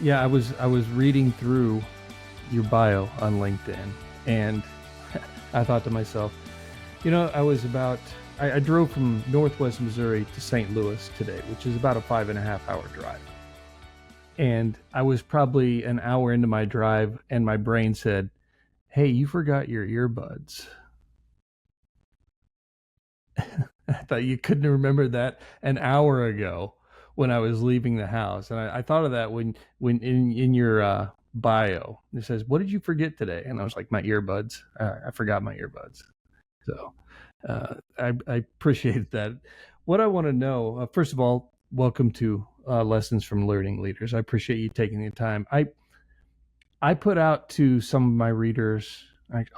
Yeah, I was reading through your bio on LinkedIn, and I thought to myself, I drove from Northwest Missouri to St. Louis today, which is about a 5.5 hour drive. And I was probably an hour into my drive, and my brain said, "Hey, you forgot your earbuds." I thought you couldn't remember that an hour ago when I was leaving the house, and I thought of that when in your bio it says, "What did you forget today?" And I was like, "My earbuds. I forgot my earbuds." So I appreciate that. What I want to know, first of all, welcome to Lessons from Learning Leaders. I appreciate you taking the time. I put out to some of my readers,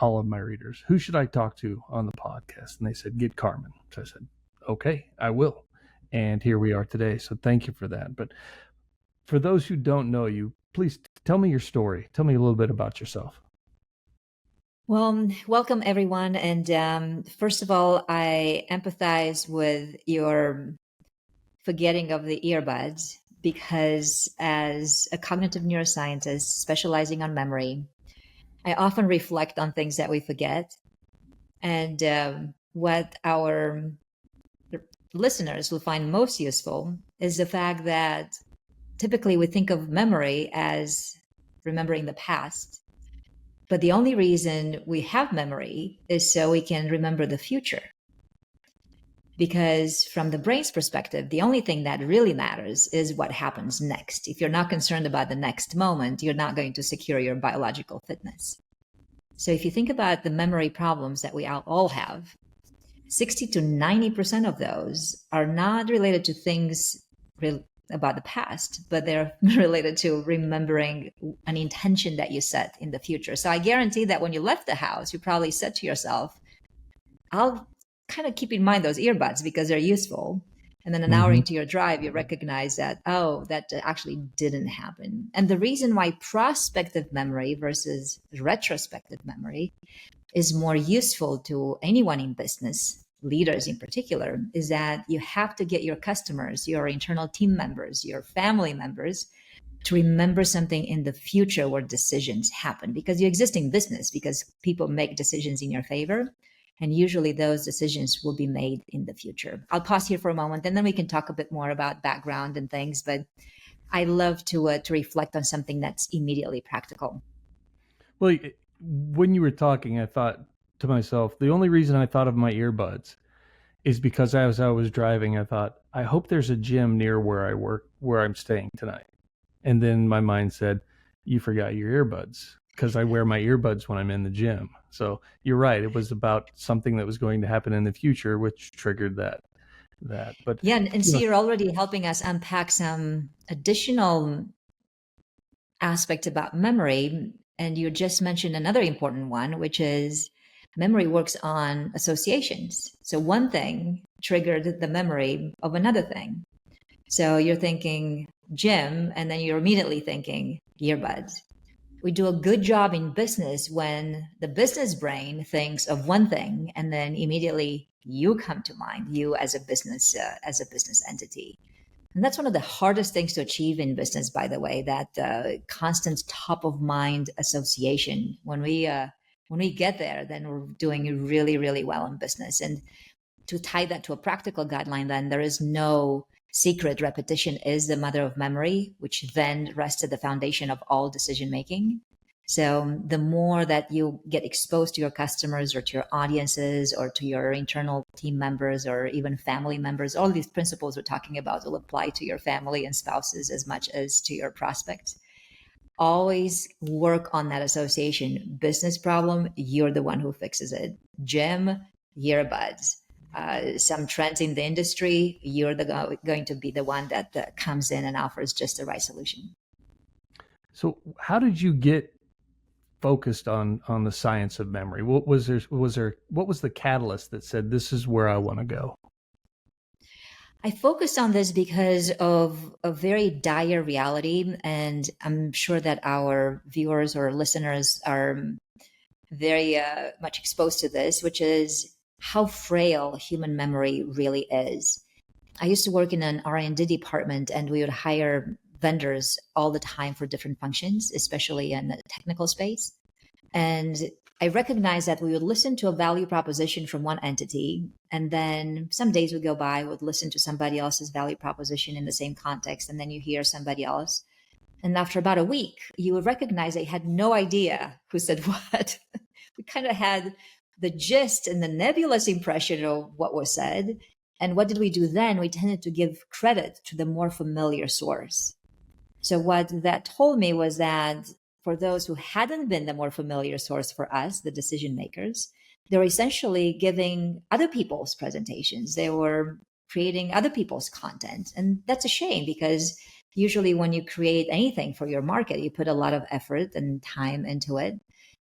all of my readers, who should I talk to on the podcast? And they said, get Carmen. So I said, okay, I will. And here we are today. So thank you for that. But for those who don't know you, please tell me your story. Tell me a little bit about yourself. Well, welcome everyone. And first of all, I empathize with your forgetting of the earbuds because as a cognitive neuroscientist specializing on memory, I often reflect on things that we forget. And what our listeners will find most useful is the fact that typically we think of memory as remembering the past. But the only reason we have memory is so we can remember the future. Because from the brain's perspective, the only thing that really matters is what happens next. If you're not concerned about the next moment, you're not going to secure your biological fitness. So if you think about the memory problems that we all have, 60 to 90% of those are not related to things about the past, but they're related to remembering an intention that you set in the future. So I guarantee that when you left the house, you probably said to yourself, I'll kind of keep in mind those earbuds because they're useful. And then an hour into your drive, you recognize that, oh, that actually didn't happen. And the reason why prospective memory versus retrospective memory is more useful to anyone in business, leaders in particular, is that you have to get your customers, your internal team members, your family members to remember something in the future where decisions happen, because you exist in business because people make decisions in your favor. And usually those decisions will be made in the future. I'll pause here for a moment and then we can talk a bit more about background and things, but I love to reflect on something that's immediately practical. Well, when you were talking, I thought to myself, the only reason I thought of my earbuds is because as I was driving, I thought, I hope there's a gym near where I work, where I'm staying tonight. And then my mind said, you forgot your earbuds, because I wear my earbuds when I'm in the gym. So you're right. It was about something that was going to happen in the future, which triggered that. But yeah, and so you're already helping us unpack some additional aspect about memory. And you just mentioned another important one, which is memory works on associations. So one thing triggered the memory of another thing. So you're thinking gym, and then you're immediately thinking earbuds. We do a good job in business when the business brain thinks of one thing, and then immediately you come to mind, you as a business entity. And that's one of the hardest things to achieve in business, by the way, that constant top of mind association. When we get there, then we're doing really, really well in business. And to tie that to a practical guideline, then there is no secret. Repetition is the mother of memory, which then rests at the foundation of all decision making. So the more that you get exposed to your customers or to your audiences or to your internal team members or even family members, all these principles we're talking about will apply to your family and spouses as much as to your prospects. Always work on that association. Business problem, you're the one who fixes it. Gym, earbuds. Some trends in the industry, you're going to be the one that comes in and offers just the right solution. So how did you get focused on the science of memory? What was the catalyst that said, this is where I want to go? I focused on this because of a very dire reality, and I'm sure that our viewers or listeners are very much exposed to this, which is how frail human memory really is. I used to work in an R&D department, and we would hire vendors all the time for different functions, especially in the technical space. And I recognized that we would listen to a value proposition from one entity, and then some days would go by, would listen to somebody else's value proposition in the same context, and then you hear somebody else. And after about a week, you would recognize I had no idea who said what. We kind of had the gist and the nebulous impression of what was said. And what did we do then? We tended to give credit to the more familiar source. So what that told me was that for those who hadn't been the more familiar source for us, the decision makers, they were essentially giving other people's presentations. They were creating other people's content. And that's a shame, because usually when you create anything for your market, you put a lot of effort and time into it.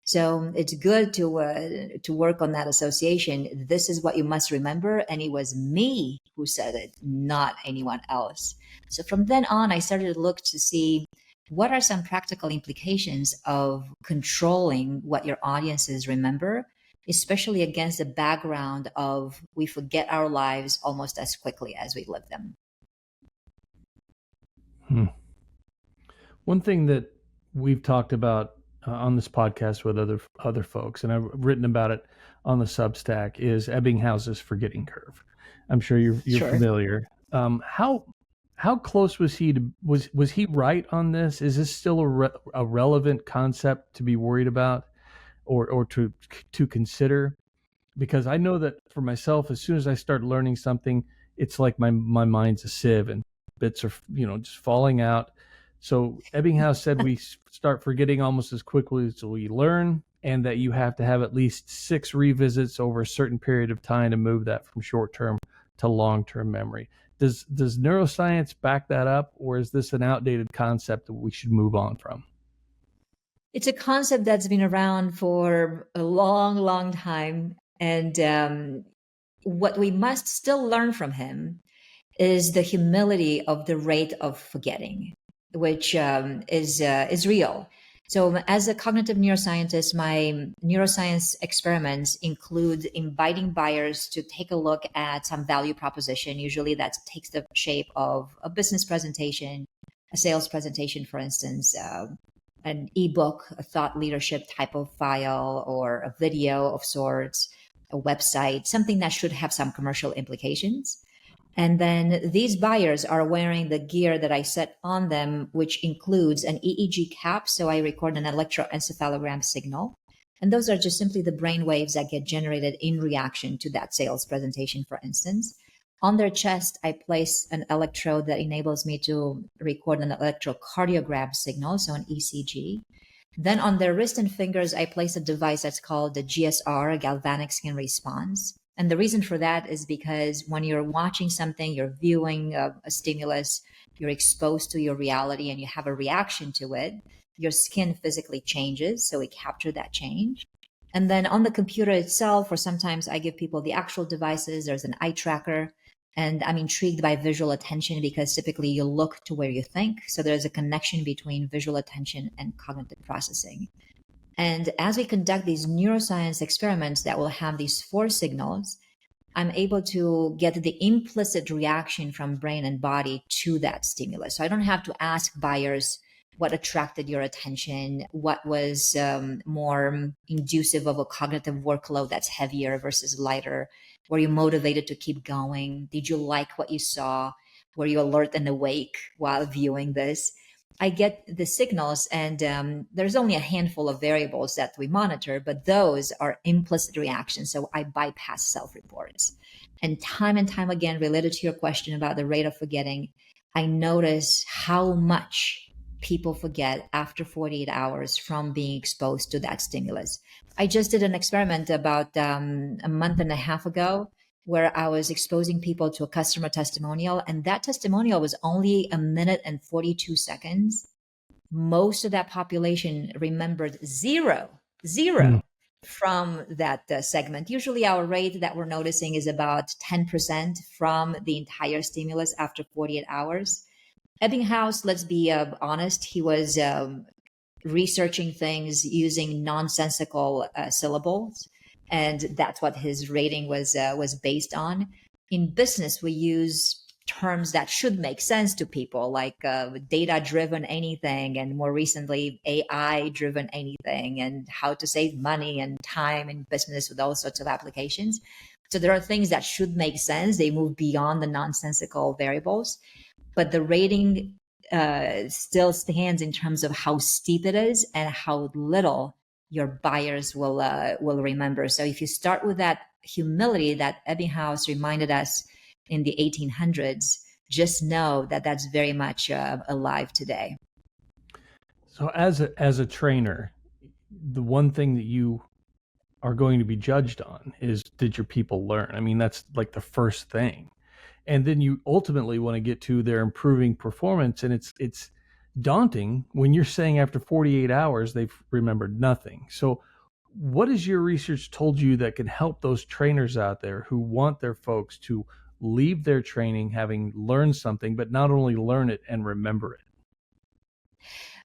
So it's good to work on that association. This is what you must remember. And it was me who said it, not anyone else. So from then on, I started to look to see what are some practical implications of controlling what your audiences remember, especially against the background of we forget our lives almost as quickly as we live them. One thing that we've talked about on this podcast with other folks, and I've written about it on the Substack, is Ebbinghaus's forgetting curve. I'm sure you're Sure. familiar. How close was he to was he right on this? Is this still a relevant concept to be worried about or to consider? Because I know that for myself, as soon as I start learning something, it's like my mind's a sieve and bits are just falling out. So Ebbinghaus said we start forgetting almost as quickly as we learn, and that you have to have at least 6 revisits over a certain period of time to move that from short-term to long-term memory. Does neuroscience back that up, or is this an outdated concept that we should move on from? It's a concept that's been around for a long, long time. And what we must still learn from him is the humility of the rate of forgetting, which is real. So as a cognitive neuroscientist, my neuroscience experiments include inviting buyers to take a look at some value proposition. Usually that takes the shape of a business presentation, a sales presentation, for instance, an ebook, a thought leadership type of file, or a video of sorts, a website, something that should have some commercial implications. And then these buyers are wearing the gear that I set on them, which includes an EEG cap. So I record an electroencephalogram signal. And those are just simply the brain waves that get generated in reaction to that sales presentation, for instance. On their chest, I place an electrode that enables me to record an electrocardiogram signal, so an ECG. Then on their wrist and fingers, I place a device that's called the GSR, a galvanic skin response. And the reason for that is because when you're watching something, you're viewing a stimulus, you're exposed to your reality and you have a reaction to it, your skin physically changes. So we capture that change. And then on the computer itself, or sometimes I give people the actual devices, there's an eye tracker. And I'm intrigued by visual attention because typically you look to where you think. So there's a connection between visual attention and cognitive processing. And as we conduct these neuroscience experiments that will have these 4 signals, I'm able to get the implicit reaction from brain and body to that stimulus. So I don't have to ask buyers what attracted your attention, what was more inducive of a cognitive workload that's heavier versus lighter. Were you motivated to keep going? Did you like what you saw? Were you alert and awake while viewing this? I get the signals, and there's only a handful of variables that we monitor, but those are implicit reactions. So I bypass self-reports. And time again, related to your question about the rate of forgetting, I notice how much people forget after 48 hours from being exposed to that stimulus. I just did an experiment about a month and a half ago where I was exposing people to a customer testimonial, and that testimonial was only 1 minute and 42 seconds. Most of that population remembered zero from that segment. Usually our rate that we're noticing is about 10% from the entire stimulus after 48 hours. Ebbinghaus, let's be honest, he was researching things using nonsensical syllables, and that's what his rating was based on. In business, we use terms that should make sense to people, like data driven anything, and more recently, AI driven anything, and how to save money and time in business with all sorts of applications. So there are things that should make sense. They move beyond the nonsensical variables, but the rating still stands in terms of how steep it is and how little your buyers will remember. So if you start with that humility that Ebbinghaus reminded us in the 1800s, just know that that's very much alive today. So as a trainer, the one thing that you are going to be judged on is, did your people learn? I mean, that's like the first thing. And then you ultimately want to get to their improving performance, and it's daunting when you're saying after 48 hours they've remembered nothing. So what has your research told you that can help those trainers out there who want their folks to leave their training having learned something, but not only learn it and remember it?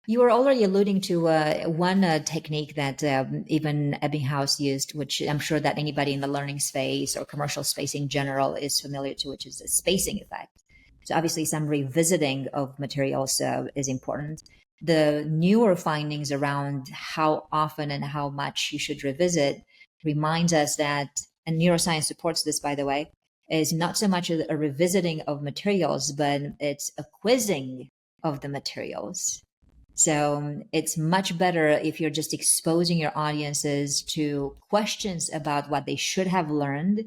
You were already alluding to one technique that even Ebbinghaus used, which I'm sure that anybody in the learning space or commercial space in general is familiar to, which is the spacing effect. So obviously, some revisiting of materials is important. The newer findings around how often and how much you should revisit reminds us that, and neuroscience supports this, by the way, is not so much a revisiting of materials, but it's a quizzing of the materials. So it's much better if you're just exposing your audiences to questions about what they should have learned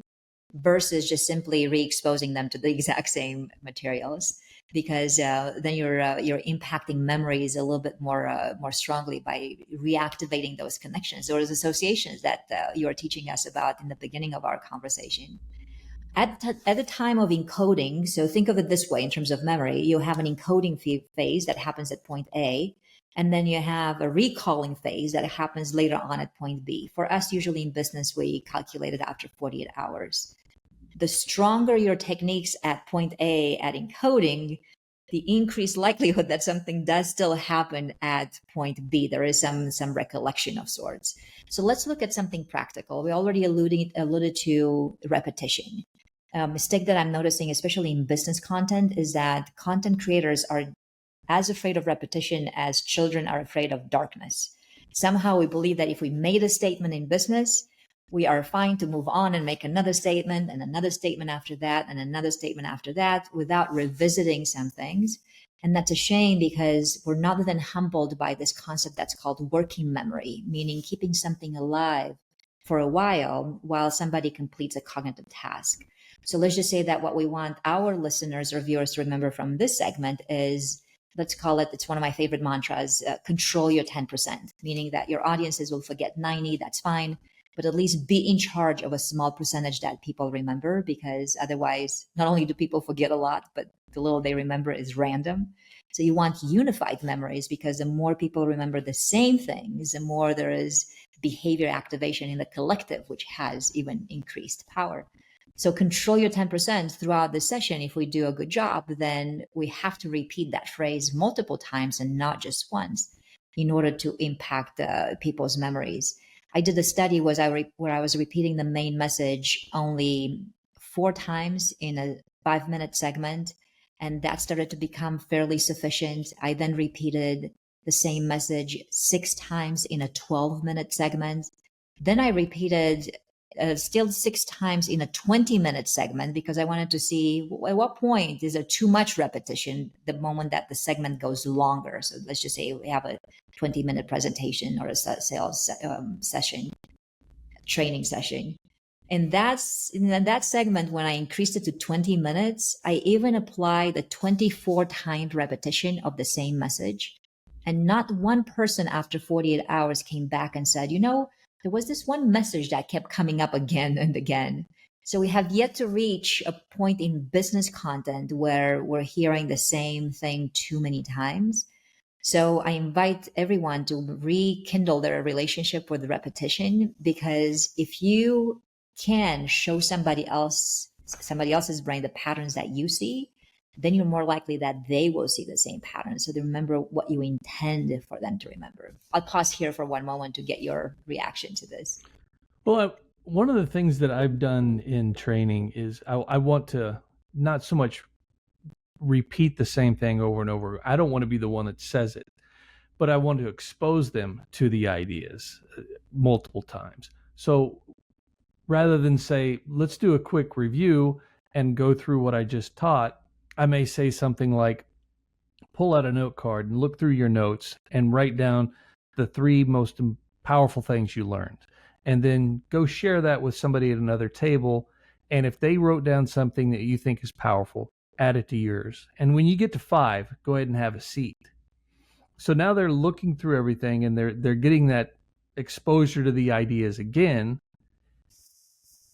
versus just simply re-exposing them to the exact same materials, because then you're impacting memories a little bit more strongly by reactivating those connections or those associations that you are teaching us about in the beginning of our conversation. At the time of encoding, so think of it this way in terms of memory, you have an encoding phase that happens at point A, and then you have a recalling phase that happens later on at point B. For us, usually in business, we calculate it after 48 hours. The stronger your techniques at point A at encoding, the increased likelihood that something does still happen at point B. There is some recollection of sorts. So let's look at something practical. We already alluded to repetition. A mistake that I'm noticing, especially in business content, is that content creators are as afraid of repetition as children are afraid of darkness. Somehow we believe that if we made a statement in business, we are fine to move on and make another statement and another statement after that and another statement after that without revisiting some things. And that's a shame, because we're not then humbled by this concept that's called working memory, meaning keeping something alive for a while somebody completes a cognitive task. So let's just say that what we want our listeners or viewers to remember from this segment is, let's call it, it's one of my favorite mantras, control your 10%, meaning that your audiences will forget 90, that's fine, but at least be in charge of a small percentage that people remember, because otherwise, not only do people forget a lot, but the little they remember is random. So you want unified memories, because the more people remember the same things, the more there is behavior activation in the collective, which has even increased power. So control your 10% throughout the session. If we do a good job, then we have to repeat that phrase multiple times and not just once in order to impact people's memories. I did a study where I was repeating the main message only 4 times in a 5-minute segment, and that started to become fairly sufficient. I then repeated the same message 6 times in a 12-minute segment. Then I repeated still 6 times in a 20-minute segment, because I wanted to see at what point is there too much repetition the moment that the segment goes longer. So let's just say we have a 20-minute presentation or a sales session, training session. And that's in that segment, when I increased it to 20 minutes, I even applied the 24 timed repetition of the same message. And not one person after 48 hours came back and said, there was this one message that kept coming up again and again. So we have yet to reach a point in business content where we're hearing the same thing too many times. So I invite everyone to rekindle their relationship with repetition, because if you can show somebody else's brain the patterns that you see, then you're more likely that they will see the same patterns. So they remember what you intend for them to remember. I'll pause here for one moment to get your reaction to this. Well, one of the things that I've done in training is I want to not so much repeat the same thing over and over. I don't want to be the one that says it, but I want to expose them to the ideas multiple times. So rather than say, let's do a quick review and go through what I just taught, I may say something like, pull out a note card and look through your notes and write down the three most powerful things you learned. And then go share that with somebody at another table. And if they wrote down something that you think is powerful, add it to yours. And when you get to 5, go ahead and have a seat. So now they're looking through everything and they're getting that exposure to the ideas again.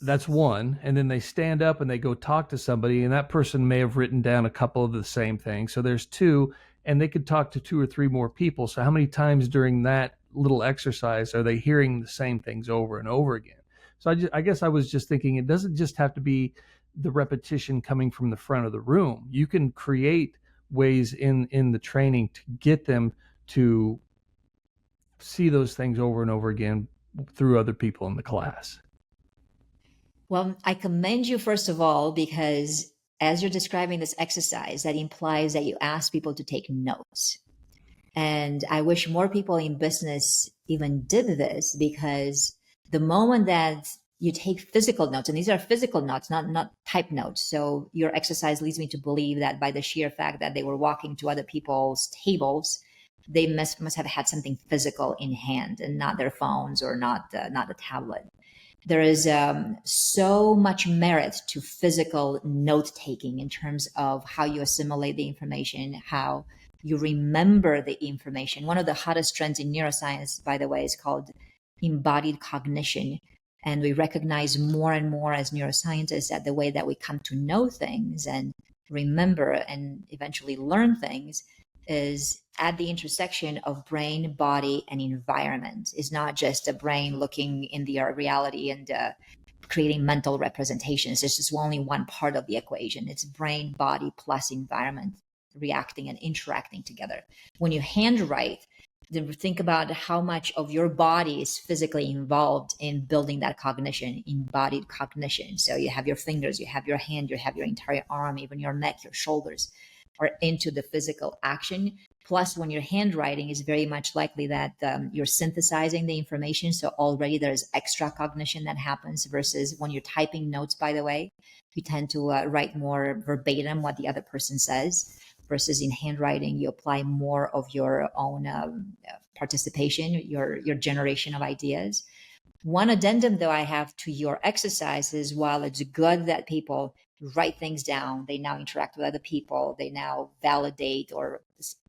That's one. And then they stand up and they go talk to somebody, and that person may have written down a couple of the same things. So there's 2, and they could talk to 2 or 3 more people. So how many times during that little exercise are they hearing the same things over and over again? So I guess I was just thinking, it doesn't just have to be the repetition coming from the front of the room. You can create ways in the training to get them to see those things over and over again through other people in the class. Well, I commend you, first of all, because as you're describing this exercise, that implies that you ask people to take notes. And I wish more people in business even did this, because the moment that you take physical notes, and these are physical notes, not type notes. So your exercise leads me to believe that by the sheer fact that they were walking to other people's tables, they must have had something physical in hand and not their phones or not the tablet. There is so much merit to physical note taking in terms of how you assimilate the information, how you remember the information. One of the hottest trends in neuroscience, by the way, is called embodied cognition. And we recognize more and more as neuroscientists that the way that we come to know things and remember and eventually learn things is at the intersection of brain, body, and environment. It's not just a brain looking in the reality and creating mental representations. It's just only one part of the equation. It's brain, body, plus environment reacting and interacting together. When you handwrite, then think about how much of your body is physically involved in building that cognition, embodied cognition. So you have your fingers, you have your hand, you have your entire arm, even your neck, your shoulders are into the physical action. Plus, when you're handwriting, it's very much likely that you're synthesizing the information. So already there's extra cognition that happens versus when you're typing notes, by the way, you tend to write more verbatim what the other person says, versus in handwriting, you apply more of your own participation, your generation of ideas. One addendum, though, I have to your exercise is, while it's good that people write things down, they now interact with other people, they now validate or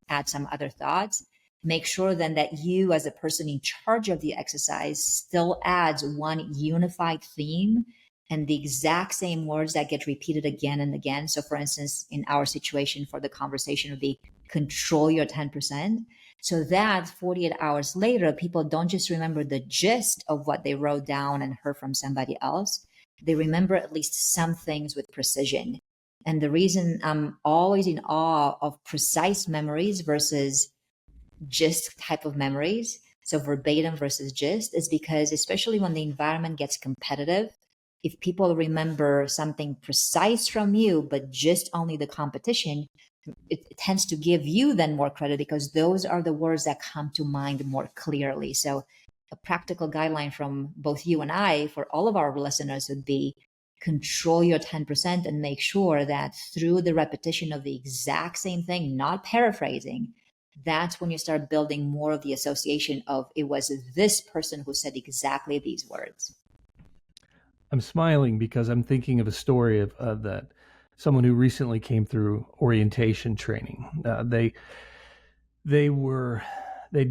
add some other thoughts, make sure then that you, as a person in charge of the exercise, still adds one unified theme and the exact same words that get repeated again and again. So for instance, in our situation for the conversation would be control your 10%. So that 48 hours later, people don't just remember the gist of what they wrote down and heard from somebody else. They remember at least some things with precision. And the reason I'm always in awe of precise memories versus gist type of memories, so verbatim versus gist, is because especially when the environment gets competitive, if people remember something precise from you, but just only the competition, it tends to give you then more credit because those are the words that come to mind more clearly. So a practical guideline from both you and I for all of our listeners would be control your 10% and make sure that through the repetition of the exact same thing, not paraphrasing, that's when you start building more of the association of it was this person who said exactly these words. I'm smiling because I'm thinking of a story of that someone who recently came through orientation training. They'd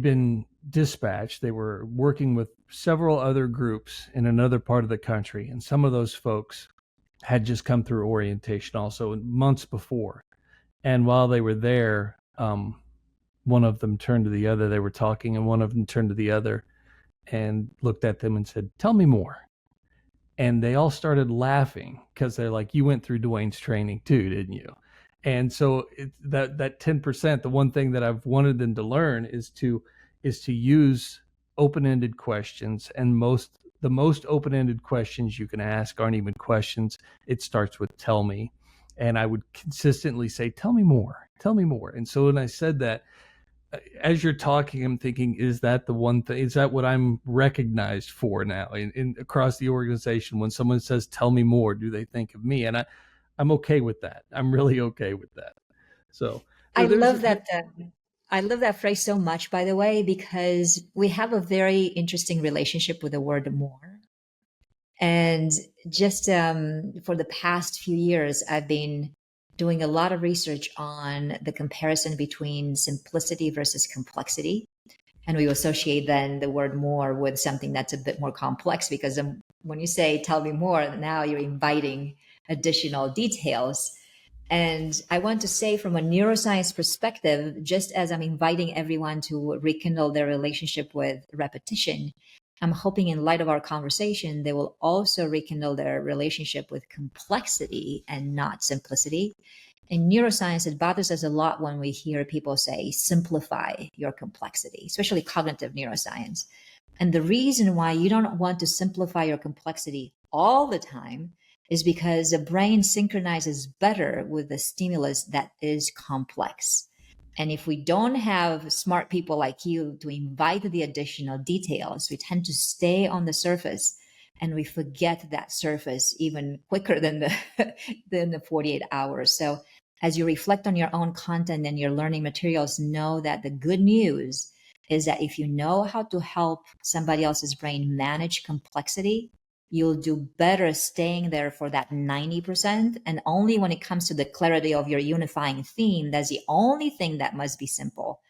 been dispatched. They were working with several other groups in another part of the country, and some of those folks had just come through orientation also months before. And while they were there, one of them turned to the other. They were talking, and one of them turned to the other and looked at them and said, "Tell me more." And they all started laughing because they're like, "You went through Duane's training too, didn't you?" And so that 10%, the one thing that I've wanted them to learn is to use open-ended questions. And the most open-ended questions you can ask aren't even questions. It starts with "tell me." And I would consistently say, tell me more, tell me more. And so when I said that, as you're talking, I'm thinking, is that the one thing? Is that what I'm recognized for now in across the organization? When someone says, "Tell me more," do they think of me? And I'm okay with that. I'm really okay with that. So I there's love that. I love that phrase so much, by the way, because we have a very interesting relationship with the word more. And just for the past few years, I've been doing a lot of research on the comparison between simplicity versus complexity. And we associate then the word more with something that's a bit more complex because when you say, tell me more, now you're inviting additional details. And I want to say, from a neuroscience perspective, just as I'm inviting everyone to rekindle their relationship with repetition, I'm hoping in light of our conversation, they will also rekindle their relationship with complexity and not simplicity. In neuroscience, it bothers us a lot when we hear people say, simplify your complexity, especially cognitive neuroscience. And the reason why you don't want to simplify your complexity all the time is because the brain synchronizes better with the stimulus that is complex. And if we don't have smart people like you to invite the additional details, we tend to stay on the surface and we forget that surface even quicker than the 48 hours. So as you reflect on your own content and your learning materials, know that the good news is that if you know how to help somebody else's brain manage complexity, you'll do better staying there for that 90%. And only when it comes to the clarity of your unifying theme, that's the only thing that must be simple.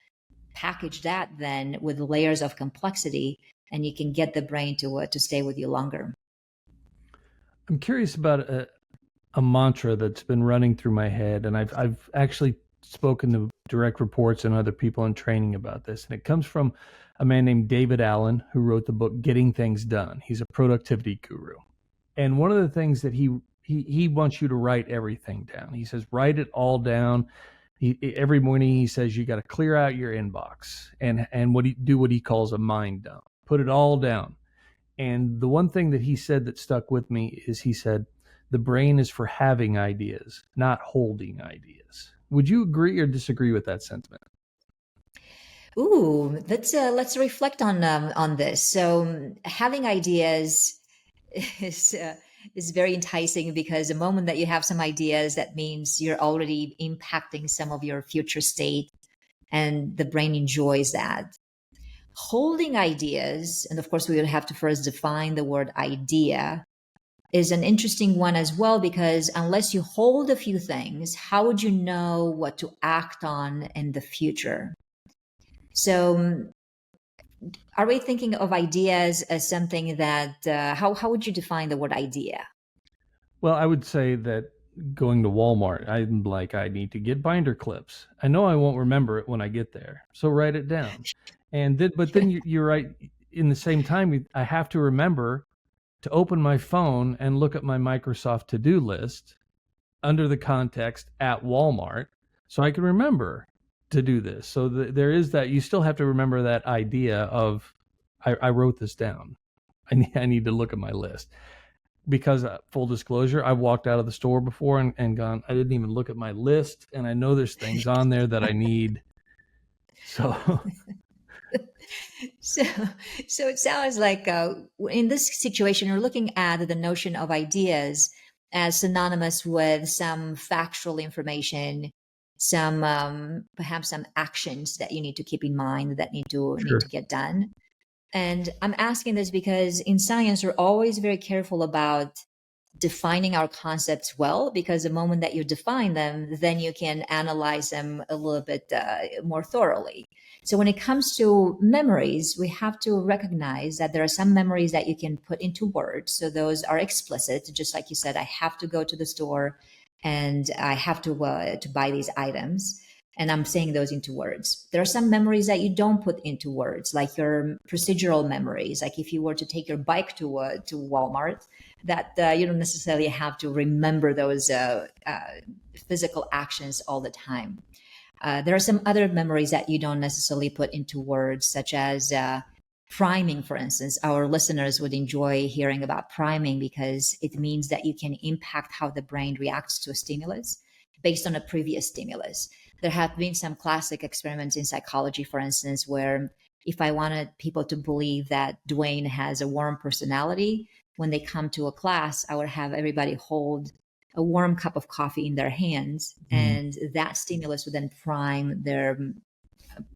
Package that then with layers of complexity, and you can get the brain to stay with you longer. I'm curious about a mantra that's been running through my head, and I've actually spoken to direct reports and other people in training about this, and it comes from a man named David Allen who wrote the book Getting Things Done. He's a productivity guru, and one of the things that he wants you to write everything down. He says write it all down. Every morning he says you got to clear out your inbox and what he calls a mind dump. Put it all down. And the one thing that he said that stuck with me is he said, the brain is for having ideas, not holding ideas. Would you agree or disagree with that sentiment? Ooh, let's reflect on this. So having ideas is is very enticing because the moment that you have some ideas, that means you're already impacting some of your future state, and the brain enjoys that. Holding ideas, and of course, we would have to first define the word idea, is an interesting one as well because unless you hold a few things, how would you know what to act on in the future? So, are we thinking of ideas as something that, how would you define the word idea? Well, I would say that going to Walmart, I'm like, I need to get binder clips. I know I won't remember it when I get there, so write it down. But then you're right. In the same time, I have to remember to open my phone and look at my Microsoft to-do list under the context at Walmart so I can remember to do this. So there is that. You still have to remember that idea of I wrote this down. I need to look at my list because full disclosure, I've walked out of the store before and gone, I didn't even look at my list. And I know there's things on there that I need. So So, so it sounds like in this situation, you're looking at the notion of ideas as synonymous with some factual information, some perhaps some actions that you need to keep in mind that need to sure. get done. And I'm asking this because in science, we're always very careful about defining our concepts well, because the moment that you define them, then you can analyze them a little bit more thoroughly. So when it comes to memories, we have to recognize that there are some memories that you can put into words. So those are explicit, just like you said, I have to go to the store and I have to buy these items. And I'm saying those into words. There are some memories that you don't put into words, like your procedural memories. Like if you were to take your bike to Walmart, that you don't necessarily have to remember those physical actions all the time. There are some other memories that you don't necessarily put into words, such as Priming, for instance, our listeners would enjoy hearing about priming because it means that you can impact how the brain reacts to a stimulus based on a previous stimulus. There have been some classic experiments in psychology, for instance, where if I wanted people to believe that Duane has a warm personality, when they come to a class, I would have everybody hold a warm cup of coffee in their hands, Mm. and that stimulus would then prime their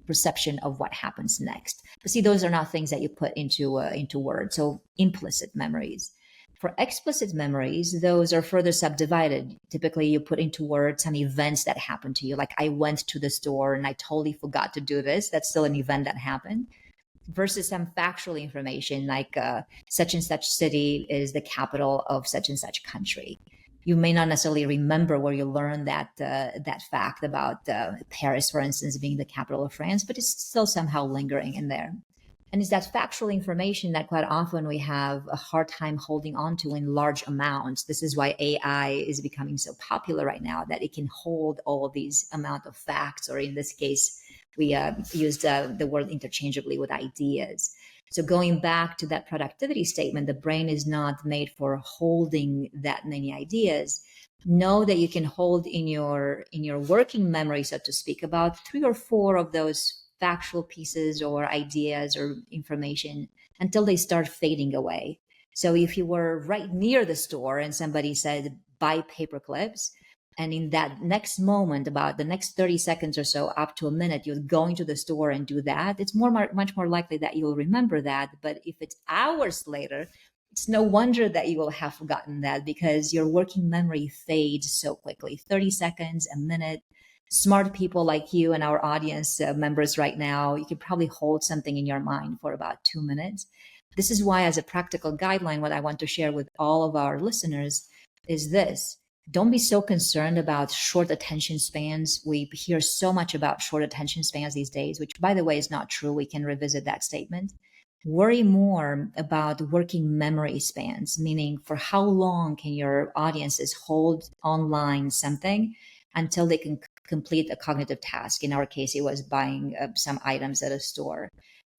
perception of what happens next. But see, those are not things that you put into words. So implicit memories. For explicit memories, those are further subdivided. Typically, you put into words some events that happened to you, like I went to the store and I totally forgot to do this. That's still an event that happened. Versus some factual information like such and such city is the capital of such and such country. You may not necessarily remember where you learned that fact about Paris, for instance, being the capital of France, but it's still somehow lingering in there. And it's that factual information that quite often we have a hard time holding on to in large amounts. This is why AI is becoming so popular right now, that it can hold all of these amount of facts, or in this case, we used the word interchangeably with ideas. So going back to that productivity statement, the brain is not made for holding that many ideas. Know that you can hold in your working memory, so to speak, about 3 or 4 of those factual pieces or ideas or information until they start fading away. So if you were right near the store and somebody said buy paper clips, and in that next moment, about the next 30 seconds or so, up to a minute, you're going to the store and do that, it's much more likely that you'll remember that. But if it's hours later, it's no wonder that you will have forgotten that, because your working memory fades so quickly. 30 seconds, a minute. Smart people like you and our audience members right now, you can probably hold something in your mind for about 2 minutes. This is why, as a practical guideline, what I want to share with all of our listeners is this: don't be so concerned about short attention spans. We hear so much about short attention spans these days, which, by the way, is not true. We can revisit that statement. Worry more about working memory spans, meaning for how long can your audiences hold online something until they can complete a cognitive task. In our case, it was buying some items at a store.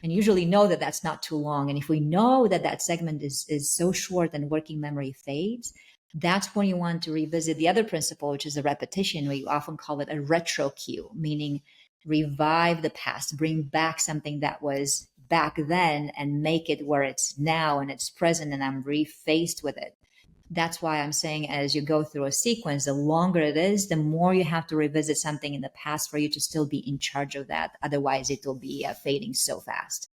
And usually know that that's not too long. And if we know that that segment is so short and working memory fades, that's when you want to revisit the other principle, which is the repetition. We often call it a retro cue, meaning revive the past, bring back something that was back then and make it where it's now and it's present, and I'm refaced with it. That's why I'm saying, as you go through a sequence, the longer it is, the more you have to revisit something in the past for you to still be in charge of that. Otherwise, it will be fading so fast.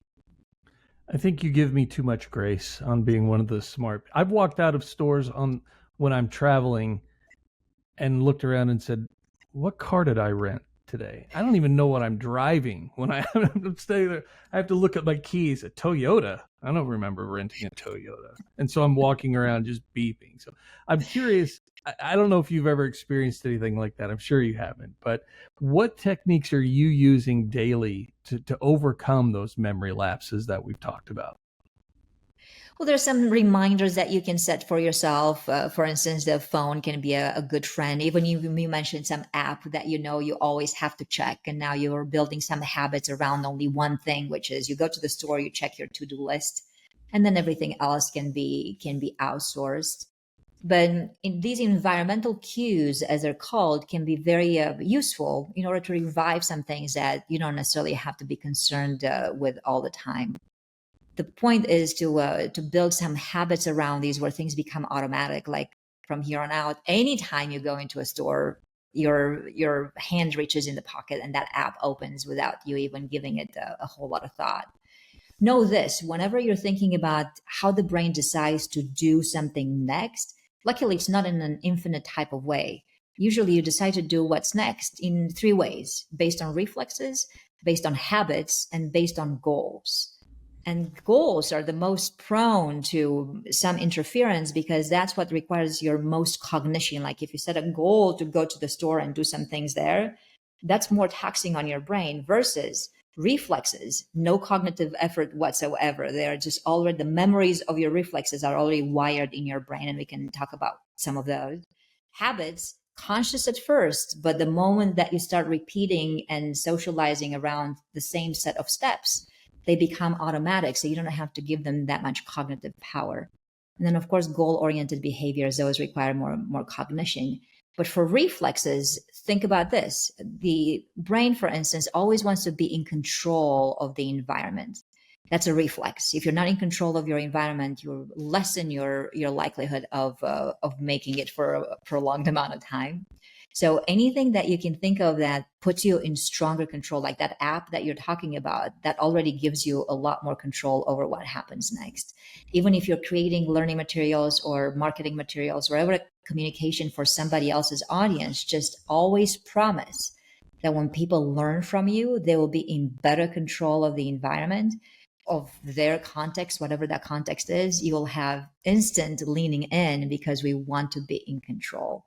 I think you give me too much grace on being one of the smart. I've walked out of stores on when I'm traveling and looked around and said, "What car did I rent today? I don't even know what I'm driving." When I'm staying there, I have to look at my keys. A Toyota. I don't remember renting a Toyota, and so I'm walking around just beeping. So I'm curious. I don't know if you've ever experienced anything like that. I'm sure you haven't. But what techniques are you using daily to overcome those memory lapses that we've talked about? Well, there's some reminders that you can set for yourself. For instance, the phone can be a good friend. Even you mentioned some app that you know you always have to check, and now you're building some habits around only one thing, which is you go to the store, you check your to-do list, and then everything else can be outsourced. But in these environmental cues, as they're called, can be very useful in order to revive some things that you don't necessarily have to be concerned with all the time. The point is to build some habits around these where things become automatic. Like from here on out, anytime you go into a store, your hand reaches in the pocket and that app opens without you even giving it a whole lot of thought. Know this: whenever you're thinking about how the brain decides to do something next, luckily it's not in an infinite type of way. Usually you decide to do what's next in 3 ways: based on reflexes, based on habits, and based on goals. And goals are the most prone to some interference because that's what requires your most cognition. Like if you set a goal to go to the store and do some things there, that's more taxing on your brain versus reflexes, no cognitive effort whatsoever. They're just already, the memories of your reflexes are already wired in your brain, and we can talk about some of those. Habits, conscious at first, but the moment that you start repeating and socializing around the same set of steps, they become automatic. So you don't have to give them that much cognitive power. And then, of course, goal-oriented behaviors, those require more cognition. But for reflexes, think about this. The brain, for instance, always wants to be in control of the environment. That's a reflex. If you're not in control of your environment, you lessen your likelihood of making it for a prolonged amount of time. So anything that you can think of that puts you in stronger control, like that app that you're talking about, that already gives you a lot more control over what happens next. Even if you're creating learning materials or marketing materials, whatever communication for somebody else's audience, just always promise that when people learn from you, they will be in better control of the environment, of their context, whatever that context is. You will have instant leaning in because we want to be in control.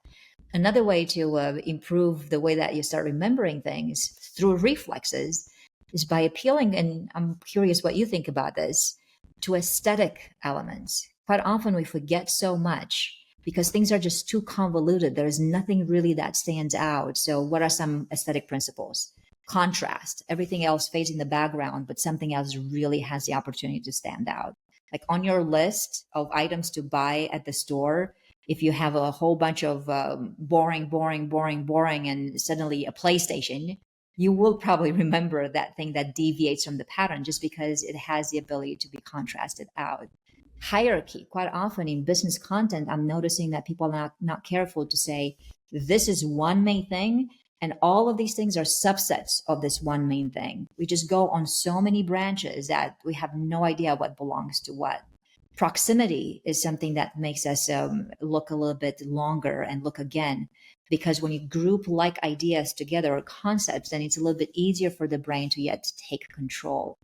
Another way to improve the way that you start remembering things through reflexes is by appealing, and I'm curious what you think about this, to aesthetic elements. Quite often we forget so much because things are just too convoluted. There is nothing really that stands out. So, what are some aesthetic principles? Contrast, everything else fades in the background, but something else really has the opportunity to stand out. Like on your list of items to buy at the store, if you have a whole bunch of boring, and suddenly a PlayStation, you will probably remember that thing that deviates from the pattern just because it has the ability to be contrasted out. Hierarchy, quite often in business content, I'm noticing that people are not careful to say, this is one main thing, and all of these things are subsets of this one main thing. We just go on so many branches that we have no idea what belongs to what. Proximity is something that makes us look a little bit longer and look again, because when you group like ideas together or concepts, then it's a little bit easier for the brain to yet take control.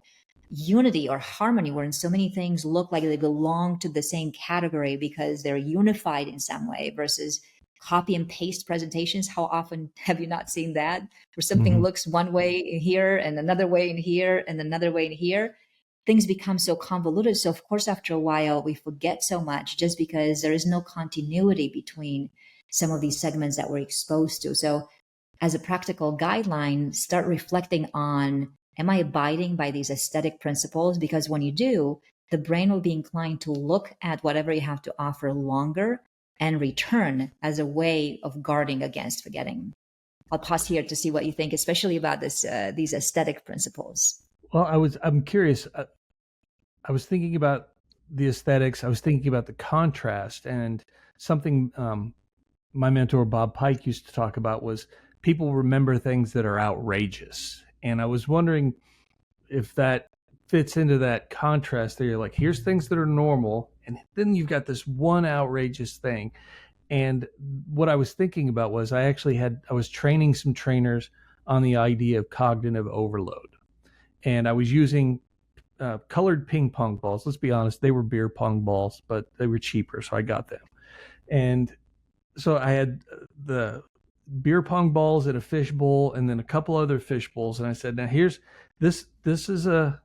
Unity or harmony, wherein so many things look like they belong to the same category because they're unified in some way, versus copy and paste presentations. How often have you not seen that, where something Mhm. looks one way in here and another way in here and another way in here? Things become so convoluted. So, of course, after a while, we forget so much just because there is no continuity between some of these segments that we're exposed to. So, as a practical guideline, start reflecting on, am I abiding by these aesthetic principles? Because when you do, the brain will be inclined to look at whatever you have to offer longer and return as a way of guarding against forgetting. I'll pause here to see what you think, especially about these aesthetic principles. Well, I'm curious. I was thinking about the aesthetics. I was thinking about the contrast, and something my mentor Bob Pike used to talk about was people remember things that are outrageous. And I was wondering if that fits into that contrast there. You're like, here's things that are normal, and then you've got this one outrageous thing. And what I was thinking about was I was training some trainers on the idea of cognitive overload. And I was using colored ping pong balls. Let's be honest, they were beer pong balls, but they were cheaper, so I got them. And so I had the beer pong balls at a fish bowl, and then a couple other fish bowls. And I said, now here's this. This is a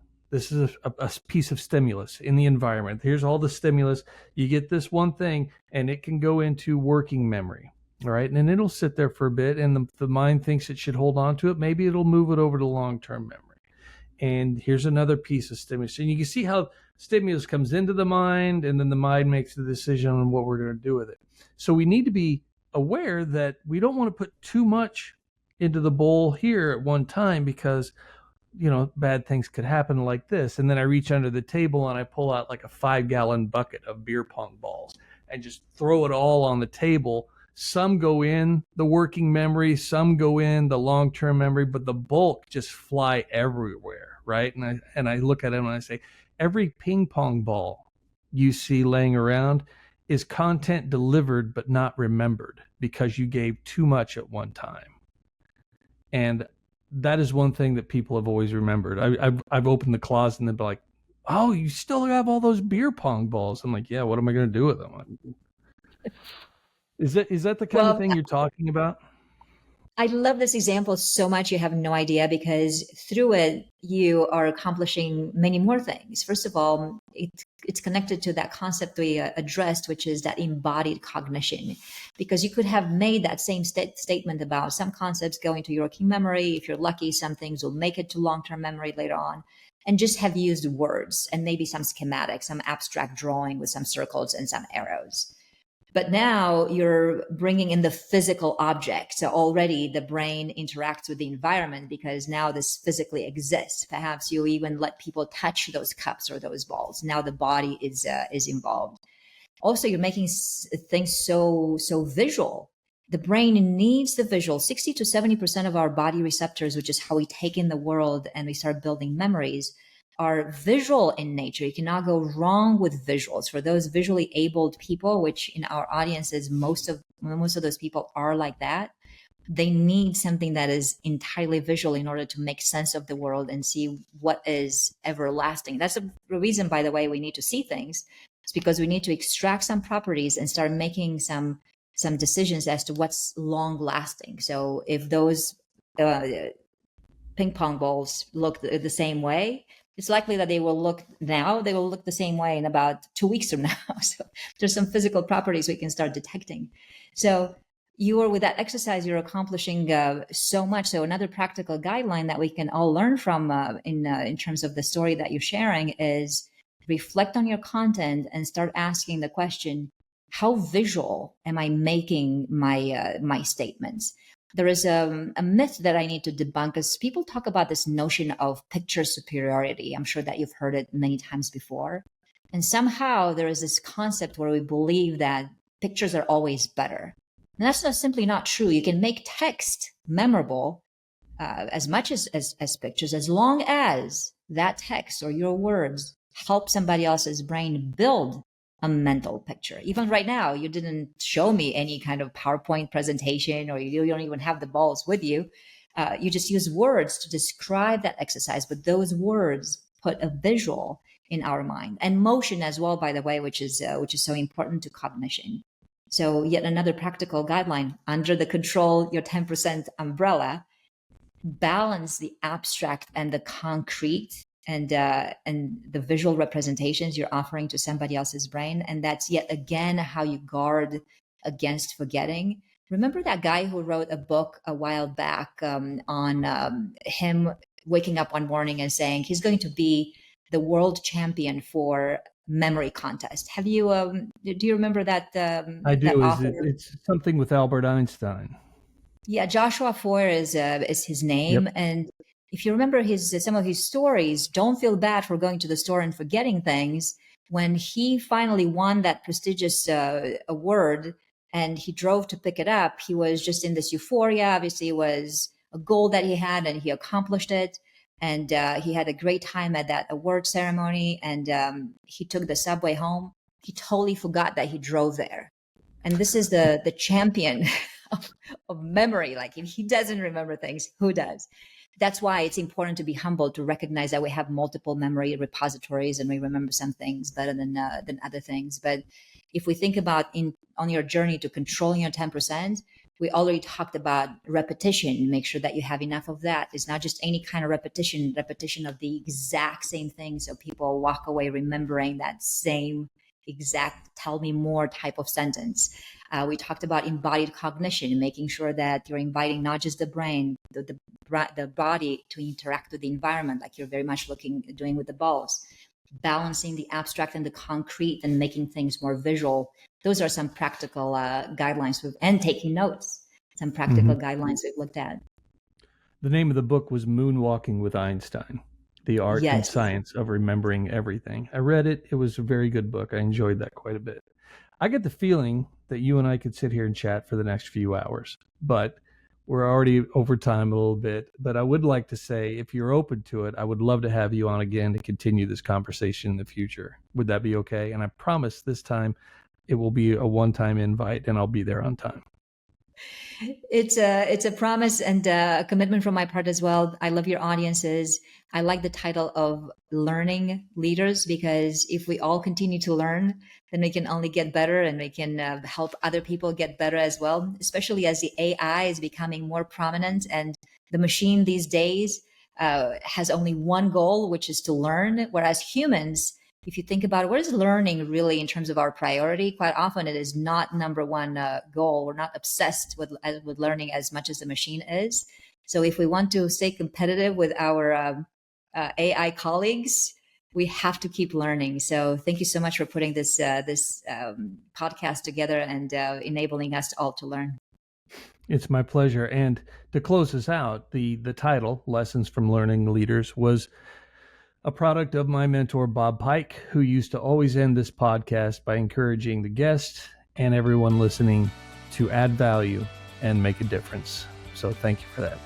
piece of stimulus in the environment. Here's all the stimulus. You get this one thing, and it can go into working memory. All right. And then it'll sit there for a bit, and the mind thinks it should hold on to it. Maybe it'll move it over to long term memory. And here's another piece of stimulus. And you can see how stimulus comes into the mind, and then the mind makes the decision on what we're going to do with it. So we need to be aware that we don't want to put too much into the bowl here at one time, because bad things could happen like this. And then I reach under the table and I pull out like a 5-gallon bucket of beer pong balls and just throw it all on the table. Some go in the working memory, some go in the long-term memory, but the bulk just fly everywhere, right? And I look at them and I say, every ping pong ball you see laying around is content delivered but not remembered because you gave too much at one time. And that is one thing that people have always remembered. I've opened the closet and they've been like, "Oh, you still have all those beer pong balls?" I'm like, "Yeah, what am I going to do with them?" Is that the kind of Well, thing you're talking about? I love this example so much, you have no idea, because through it, you are accomplishing many more things. First of all, it's connected to that concept we addressed, which is that embodied cognition. Because you could have made that same statement about some concepts going to your working memory. If you're lucky, some things will make it to long term memory later on. and just have used words and maybe some schematics, some abstract drawing with some circles and some arrows. But now you're bringing in the physical object. So already the brain interacts with the environment because now this physically exists. Perhaps you even let people touch those cups or those balls. Now the body is involved. Also, you're making things so visual. The brain needs the visual. 60 to 70% of our body receptors, which is how we take in the world and we start building memories, are visual in nature. You cannot go wrong with visuals. For those visually abled people, which in our audiences, most of those people are like that, they need something that is entirely visual in order to make sense of the world and see what is everlasting. That's the reason, by the way, we need to see things. It's because we need to extract some properties and start making some decisions as to what's long lasting. So if those ping pong balls look the same way, it's likely that they will look the same way in about 2 weeks from now. So there's some physical properties we can start detecting. So with that exercise, you're accomplishing so much. So another practical guideline that we can all learn from in terms of the story that you're sharing is reflect on your content and start asking the question, how visual am I making my statements? There is a myth that I need to debunk, as people talk about this notion of picture superiority. I'm sure that you've heard it many times before. And somehow there is this concept where we believe that pictures are always better. And that's simply not true. You can make text memorable as much as pictures, as long as that text or your words help somebody else's brain build a mental picture. Even right now, you didn't show me any kind of PowerPoint presentation, or you don't even have the balls with you. You just use words to describe that exercise, but those words put a visual in our mind, and motion as well, by the way, which is so important to cognition. So yet another practical guideline under the control your 10% umbrella: balance the abstract and the concrete and the visual representations you're offering to somebody else's brain. And that's yet again how you guard against forgetting. Remember that guy who wrote a book a while back on him waking up one morning and saying he's going to be the world champion for memory contest? Have you do you remember that I that do. author? It's something with Albert Einstein. Yeah, Joshua Foer is his Yep. name, and if you remember some of his stories, don't feel bad for going to the store and forgetting things. When he finally won that prestigious award and he drove to pick it up, he was just in this euphoria. Obviously, it was a goal that he had, and he accomplished it. And he had a great time at that award ceremony. And he took the subway home. He totally forgot that he drove there. And this is the champion of memory. Like, if he doesn't remember things, who does? That's why it's important to be humble, to recognize that we have multiple memory repositories and we remember some things better than other things. But if we think about on your journey to controlling your 10%, we already talked about repetition. Make sure that you have enough of that. It's not just any kind of repetition of the exact same thing. So people walk away remembering that same exact tell me more type of sentence. We talked about embodied cognition, making sure that you're inviting not just the brain, the body to interact with the environment, like you're very much doing with the balls. Balancing the abstract and the concrete and making things more visual. Those are some practical guidelines, and taking notes, some practical guidelines we've looked at. The name of the book was Moonwalking with Einstein: The Art and Yes. Science of Remembering Everything. I read it. It was a very good book. I enjoyed that quite a bit. I get the feeling that you and I could sit here and chat for the next few hours, but we're already over time a little bit. But I would like to say, if you're open to it, I would love to have you on again to continue this conversation in the future. Would that be okay? And I promise this time it will be a one-time invite and I'll be there on time. It's a promise and a commitment from my part as well. I love your audiences. I like the title of Learning Leaders, because if we all continue to learn, then we can only get better, and we can help other people get better as well, especially as the AI is becoming more prominent. And the machine these days has only one goal, which is to learn, whereas humans, if you think about it, what is learning really in terms of our priority? Quite often it is not number one goal. We're not obsessed with learning as much as the machine is. So if we want to stay competitive with our AI colleagues, we have to keep learning. So thank you so much for putting this podcast together and enabling us all to learn. It's my pleasure. And to close us out, the title, Lessons from Learning Leaders, was a product of my mentor, Bob Pike, who used to always end this podcast by encouraging the guest and everyone listening to add value and make a difference. So thank you for that.